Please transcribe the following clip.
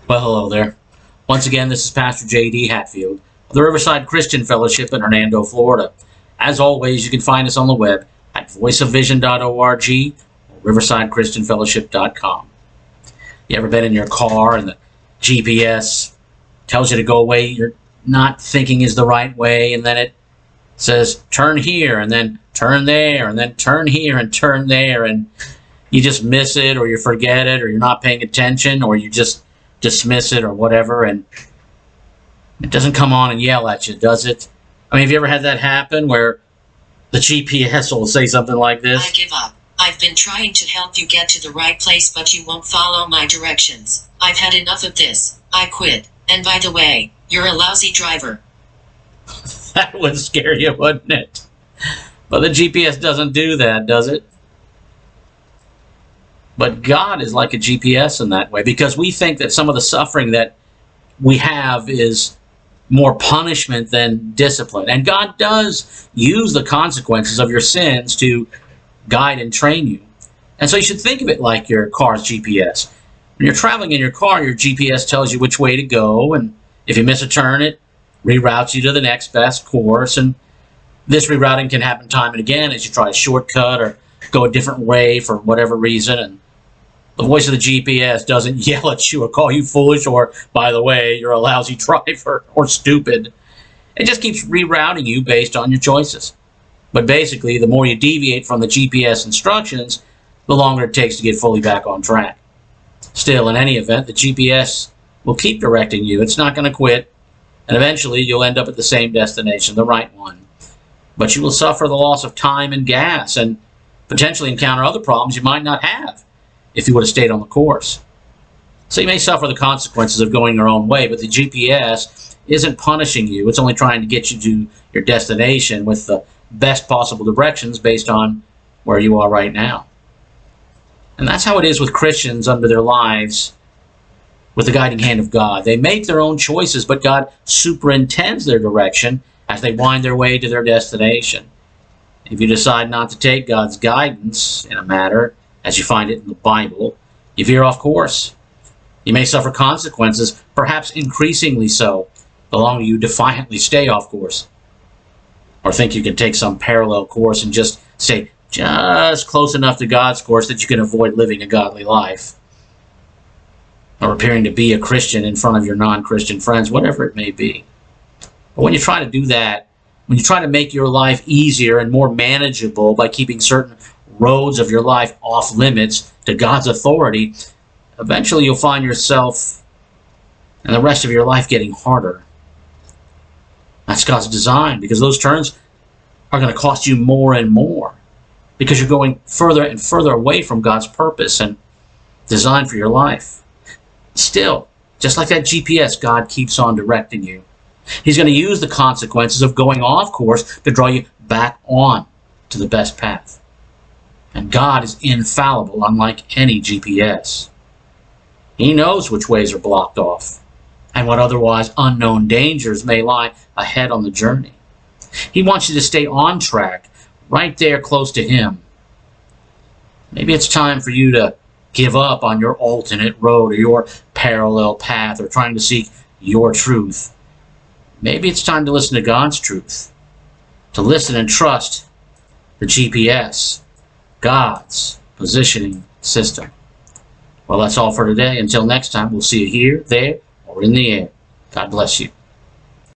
Well, hello there. Once again, this is Pastor J.D. Hatfield of the Riverside Christian Fellowship in Hernando, Florida. As always, you can find us on the web at voiceofvision.org or riversidechristianfellowship.com. You ever been in your car and the GPS tells you to go away you're not thinking is the right way, and then it says turn here and then turn there and then turn here and turn there, and you just miss it, or you forget it, or you're not paying attention, or you just dismiss it or whatever, and it doesn't come on and yell at you, does it? I mean, have you ever had that happen where the GPS will say something like this? I give up. I've been trying to help you get to the right place, but you won't follow my directions. I've had enough of this. I quit. And by the way, you're a lousy driver. That would scare you, wouldn't it? But the GPS doesn't do that, does it? But God is like a GPS in that way, because we think that some of the suffering that we have is more punishment than discipline. And God does use the consequences of your sins to guide and train you. And so you should think of it like your car's GPS. When you're traveling in your car, your GPS tells you which way to go, and if you miss a turn, it reroutes you to the next best course. And this rerouting can happen time and again as you try a shortcut or go a different way for whatever reason. And the voice of the GPS doesn't yell at you or call you foolish or, by the way, you're a lousy driver or stupid. It just keeps rerouting you based on your choices. But basically, the more you deviate from the GPS instructions, the longer it takes to get fully back on track. Still, in any event, the GPS will keep directing you. It's not going to quit. And eventually, you'll end up at the same destination, the right one. But you will suffer the loss of time and gas and potentially encounter other problems you might not have if you would have stayed on the course. So you may suffer the consequences of going your own way, but the GPS isn't punishing you. It's only trying to get you to your destination with the best possible directions based on where you are right now. And that's how it is with Christians under their lives with the guiding hand of God. They make their own choices, but God superintends their direction as they wind their way to their destination. If you decide not to take God's guidance in a matter, as you find it in the Bible, you veer off course. You may suffer consequences, perhaps increasingly so, the longer you defiantly stay off course. Or think you can take some parallel course and just stay just close enough to God's course that you can avoid living a godly life. Or appearing to be a Christian in front of your non-Christian friends, whatever it may be. But when you try to do that, when you try to make your life easier and more manageable by keeping certain roads of your life off limits to God's authority, eventually you'll find yourself and the rest of your life getting harder. That's God's design, because those turns are going to cost you more and more, because you're going further and further away from God's purpose and design for your life. Still, just like that GPS, God keeps on directing you. He's going to use the consequences of going off course to draw you back on to the best path. And God is infallible, unlike any GPS. He knows which ways are blocked off and what otherwise unknown dangers may lie ahead on the journey. He wants you to stay on track, right there close to Him. Maybe it's time for you to give up on your alternate road or your parallel path or trying to seek your truth. Maybe it's time to listen to God's truth, to listen and trust the GPS, God's positioning system. Well, that's all for today. Until next time, we'll see you here, there, or in the air. God bless you.